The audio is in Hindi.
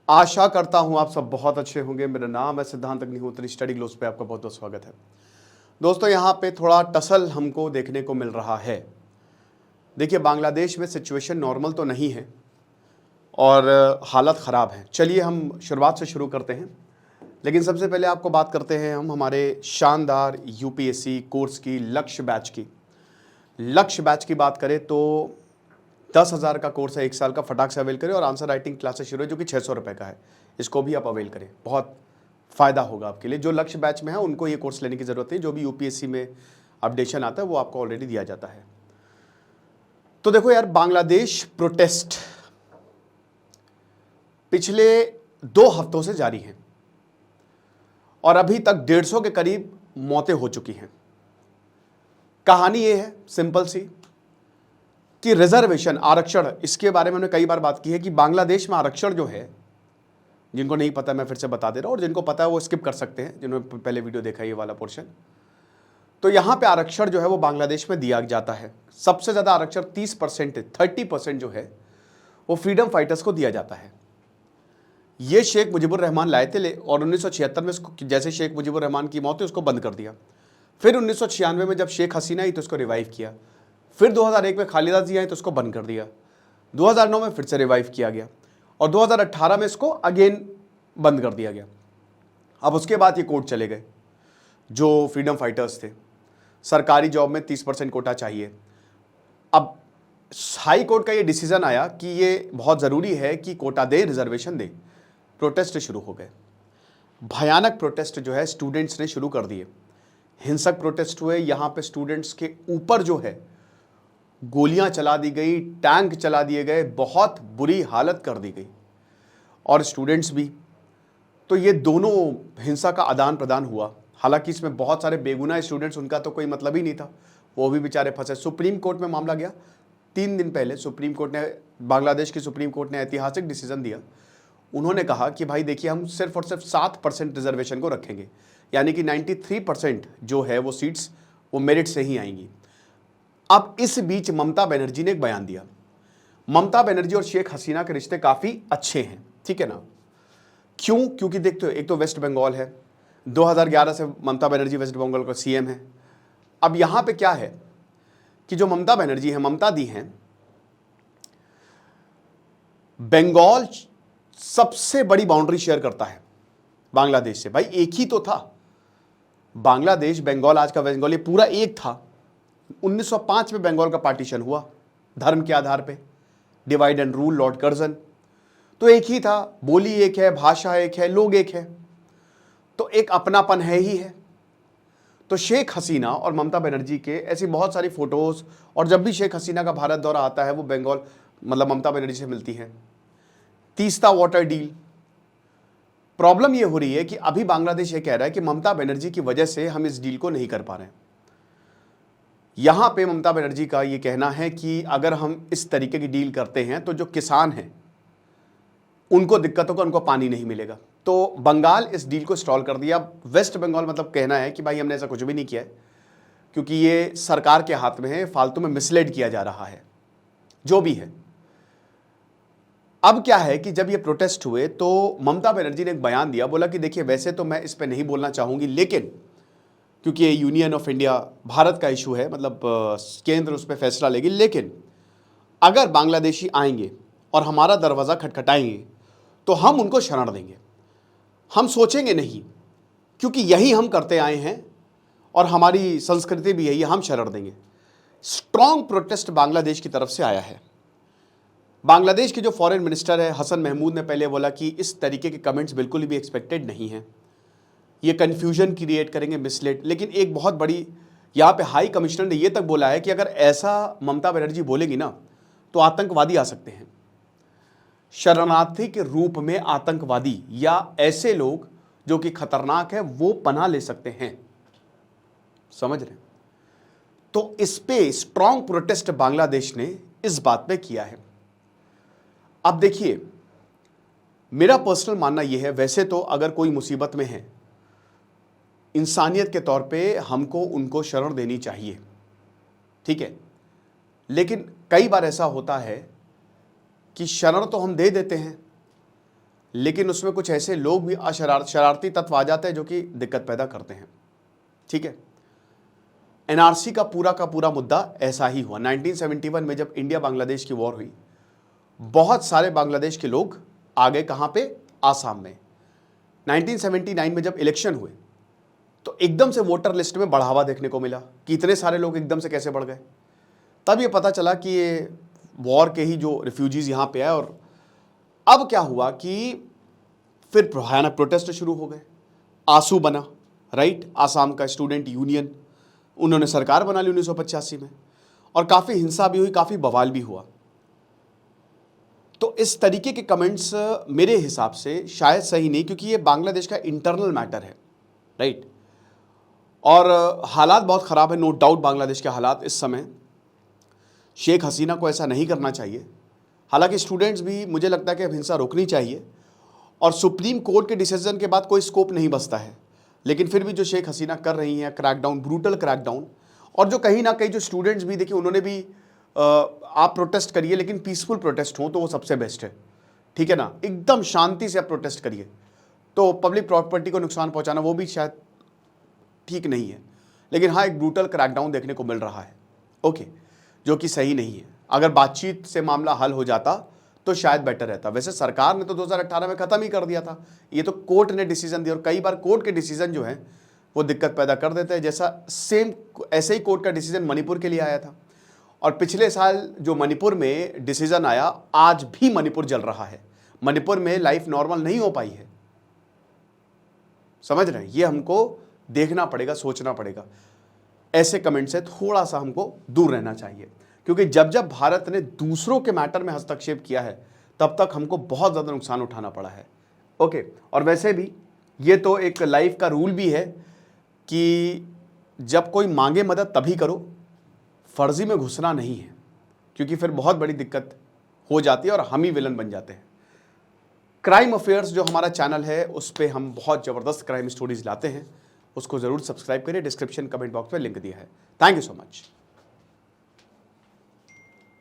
आशा करता हूं आप सब बहुत अच्छे होंगे। मेरा नाम है सिद्धांत अग्निहोत्री, स्टडी ग्लोस पे आपका बहुत बहुत स्वागत है। दोस्तों, यहाँ पे थोड़ा टसल हमको देखने को मिल रहा है। देखिए, बांग्लादेश में सिचुएशन नॉर्मल तो नहीं है और हालत ख़राब है। चलिए हम शुरुआत से शुरू करते हैं, लेकिन सबसे पहले आपको बात करते हैं हम हमारे शानदार यूपीएससी कोर्स की लक्ष्य बैच की। लक्ष्य बैच की बात करें तो 10,000 का कोर्स है, 1 साल का। फटाक से अवेल करें और आंसर राइटिंग क्लासेस शुरू है जो कि 600 रुपये का है। इसको भी आप अवेल करें, बहुत फ़ायदा होगा आपके लिए। जो लक्ष्य बैच में है उनको ये कोर्स लेने की ज़रूरत है। जो भी यूपीएससी में अपडेशन आता है वो आपको ऑलरेडी दिया जाता है। तो देखो यार, बांग्लादेश प्रोटेस्ट पिछले 2 हफ्तों से जारी है और अभी तक 150 के करीब मौतें हो चुकी हैं। कहानी ये है सिंपल सी कि रिजर्वेशन, आरक्षण, इसके बारे में हमने कई बार बात की है कि बांग्लादेश में आरक्षण जो है, जिनको नहीं पता मैं फिर से बता दे रहा हूं, और जिनको पता है वो स्किप कर सकते हैं, जिन्होंने पहले वीडियो देखा है ये वाला पोर्शन। तो यहां पे आरक्षण जो है वो बांग्लादेश में दिया जाता है। सबसे ज्यादा आरक्षण 30%, 30% जो है वो फ्रीडम फाइटर्स को दिया जाता है। ये शेख मुजीबुर रहमान लाए थे और 1976 में इसको, जैसे शेख मुजीबुर रहमान की मौत हुई उसको बंद कर दिया। फिर 1996 में जब शेख हसीना आई तो उसको रिवाइव किया। फिर 2001 में खालिदा जिया आई तो उसको बंद कर दिया। 2009 में फिर से रिवाइव किया गया और 2018 में इसको अगेन बंद कर दिया गया। अब उसके बाद ये कोर्ट चले गए जो फ्रीडम फाइटर्स थे। सरकारी जॉब में 30% कोटा चाहिए। अब हाई कोर्ट का ये डिसीजन आया कि ये बहुत ज़रूरी है कि कोटा दे, रिजर्वेशन दे। प्रोटेस्ट शुरू हो गए। भयानक प्रोटेस्ट जो है स्टूडेंट्स ने शुरू कर दिए। हिंसक प्रोटेस्ट हुए। यहाँ पे स्टूडेंट्स के ऊपर जो है गोलियां चला दी गई, टैंक चला दिए गए, बहुत बुरी हालत कर दी गई, और स्टूडेंट्स भी। तो ये दोनों हिंसा का आदान प्रदान हुआ। हालांकि इसमें बहुत सारे बेगुनाह स्टूडेंट्स, उनका तो कोई मतलब ही नहीं था, वो भी बेचारे फंसे। सुप्रीम कोर्ट में मामला गया 3 दिन पहले। सुप्रीम कोर्ट ने, बांग्लादेश की सुप्रीम कोर्ट ने ऐतिहासिक डिसीजन दिया। उन्होंने कहा कि भाई देखिए, हम सिर्फ और सिर्फ 7% रिजर्वेशन को रखेंगे, यानी कि 93% जो है वो सीट्स वो मेरिट से ही आएंगी। अब इस बीच ममता बनर्जी ने एक बयान दिया। ममता बनर्जी और शेख हसीना के रिश्ते काफ़ी अच्छे हैं, ठीक है ना। क्यों? क्योंकि देखते हो, एक तो वेस्ट बंगाल है, 2011 से ममता बनर्जी वेस्ट बंगाल का सीएम है। अब यहाँ पे क्या है कि जो ममता बनर्जी है, ममता दी हैं, बंगाल सबसे बड़ी बाउंड्री शेयर करता है बांग्लादेश से। भाई एक ही तो था बांग्लादेश, बंगाल, आज का वेस्ट बंगाल, ये पूरा एक था। 1905 में बंगाल का पार्टीशन हुआ धर्म के आधार पे, divide and rule, Lord Curzon. तो एक ही था, बोली एक है, भाषा एक है, लोग एक है, तो एक अपनापन है ही है। तो शेख हसीना और ममता बनर्जी के ऐसी बहुत सारी फोटोज, और जब भी शेख हसीना का भारत दौरा आता है वो बंगाल, मतलब ममता बनर्जी से मिलती है। Teesta water deal. प्रॉब्लम ये हो रही है कि अभी बांग्लादेश ये कह रहा है कि ममता बनर्जी की वजह से हम इस डील को नहीं कर पा रहे हैं। यहां पे ममता बनर्जी का ये कहना है कि अगर हम इस तरीके की डील करते हैं तो जो किसान हैं उनको दिक्कत होगा, उनको पानी नहीं मिलेगा। तो बंगाल इस डील को स्टॉल कर दिया। वेस्ट बंगाल मतलब कहना है कि भाई हमने ऐसा कुछ भी नहीं किया है, क्योंकि ये सरकार के हाथ में है, फालतू में मिसलेड किया जा रहा है, जो भी है। अब क्या है कि जब ये प्रोटेस्ट हुए तो ममता बनर्जी ने एक बयान दिया, बोला कि देखिए वैसे तो मैं इस पर नहीं बोलना चाहूंगी, लेकिन क्योंकि ये यूनियन ऑफ इंडिया, भारत का इशू है, मतलब केंद्र उस पर फैसला लेगी, लेकिन अगर बांग्लादेशी आएंगे और हमारा दरवाज़ा खटखटाएंगे तो हम उनको शरण देंगे, हम सोचेंगे नहीं, क्योंकि यही हम करते आए हैं और हमारी संस्कृति भी यही है, हम शरण देंगे। स्ट्रॉन्ग प्रोटेस्ट बांग्लादेश की तरफ से आया है। बांग्लादेश के जो फॉरेन मिनिस्टर है हसन महमूद ने पहले बोला कि इस तरीके के कमेंट्स बिल्कुल भी एक्सपेक्टेड नहीं है, ये कन्फ्यूजन क्रिएट करेंगे, मिसलेड। लेकिन एक बहुत बड़ी यहाँ पे हाई कमिश्नर ने ये तक बोला है कि अगर ऐसा ममता बनर्जी बोलेगी ना तो आतंकवादी आ सकते हैं, शरणार्थी के रूप में आतंकवादी या ऐसे लोग जो कि खतरनाक है वो पनाह ले सकते हैं। समझ रहे? तो इस पे स्ट्रॉन्ग प्रोटेस्ट बांग्लादेश ने इस बात पे किया है। अब देखिए, मेरा पर्सनल मानना यह है, वैसे तो अगर कोई मुसीबत में है, इंसानियत के तौर पे हमको उनको शरण देनी चाहिए, ठीक है। लेकिन कई बार ऐसा होता है कि शरण तो हम दे देते हैं, लेकिन उसमें कुछ ऐसे लोग भी शरारती तत्व आ जाते हैं जो कि दिक्कत पैदा करते हैं। ठीक है, एनआरसी का पूरा मुद्दा ऐसा ही हुआ। 1971 में जब इंडिया बांग्लादेश की वॉर हुई, बहुत सारे बांग्लादेश के लोग आ गए कहां पे, आसाम में। 1979 में जब इलेक्शन हुए तो एकदम से वोटर लिस्ट में बढ़ावा देखने को मिला कि इतने सारे लोग एकदम से कैसे बढ़ गए। तब ये पता चला कि ये वॉर के ही जो रिफ्यूजीज यहां पे आए। और अब क्या हुआ कि फिर भयानक प्रोटेस्ट शुरू हो गए। आंसू बना, राइट, आसाम का स्टूडेंट यूनियन, उन्होंने सरकार बना ली 1985 में, और काफ़ी हिंसा भी हुई, काफ़ी बवाल भी हुआ। तो इस तरीके के कमेंट्स मेरे हिसाब से शायद सही नहीं, क्योंकि ये बांग्लादेश का इंटरनल मैटर है, राइट। और हालात बहुत ख़राब है, नो डाउट बांग्लादेश के हालात इस समय। शेख हसीना को ऐसा नहीं करना चाहिए। हालांकि स्टूडेंट्स भी, मुझे लगता है कि अब हिंसा रोकनी चाहिए, और सुप्रीम कोर्ट के डिसीजन के बाद कोई स्कोप नहीं बचता है। लेकिन फिर भी जो शेख हसीना कर रही हैं क्रैकडाउन, ब्रूटल क्रैकडाउन, और जो कहीं ना कहीं जो स्टूडेंट्स भी, देखिए उन्होंने भी आप प्रोटेस्ट करिए लेकिन पीसफुल प्रोटेस्ट हो तो वो सबसे बेस्ट है। ठीक है ना, एकदम शांति से आप प्रोटेस्ट करिए। तो पब्लिक प्रॉपर्टी को नुकसान पहुंचाना वो भी शायद ठीक नहीं है। लेकिन हाँ, एक ब्रूटल क्रैकडाउन देखने को मिल रहा है, ओके, जो कि सही नहीं है। अगर बातचीत से मामला हल हो जाता तो शायद बेटर रहता। वैसे सरकार ने तो 2018 में ख़त्म ही कर दिया था, ये तो कोर्ट ने डिसीजन दिया, और कई बार कोर्ट के डिसीजन जो है वो दिक्कत पैदा कर देते हैं। जैसा सेम ऐसे ही कोर्ट का डिसीजन मणिपुर के लिए आया था, और पिछले साल जो मणिपुर में डिसीजन आया, आज भी मणिपुर जल रहा है। मणिपुर में लाइफ नॉर्मल नहीं हो पाई है, समझ रहे हैं। ये हमको देखना पड़ेगा, सोचना पड़ेगा। ऐसे कमेंट से थोड़ा सा हमको दूर रहना चाहिए, क्योंकि जब जब भारत ने दूसरों के मैटर में हस्तक्षेप किया है तब तक हमको बहुत ज़्यादा नुकसान उठाना पड़ा है, ओके। और वैसे भी ये तो एक लाइफ का रूल भी है कि जब कोई मांगे मदद तभी करो, फर्जी में घुसना नहीं है, क्योंकि फिर बहुत बड़ी दिक्कत हो जाती है और हम ही विलन बन जाते हैं। क्राइम अफेयर्स जो हमारा चैनल है उस पर हम बहुत ज़बरदस्त क्राइम स्टोरीज लाते हैं, उसको ज़रूर सब्सक्राइब करिए। डिस्क्रिप्शन कमेंट बॉक्स में लिंक दिया है। Thank you so much.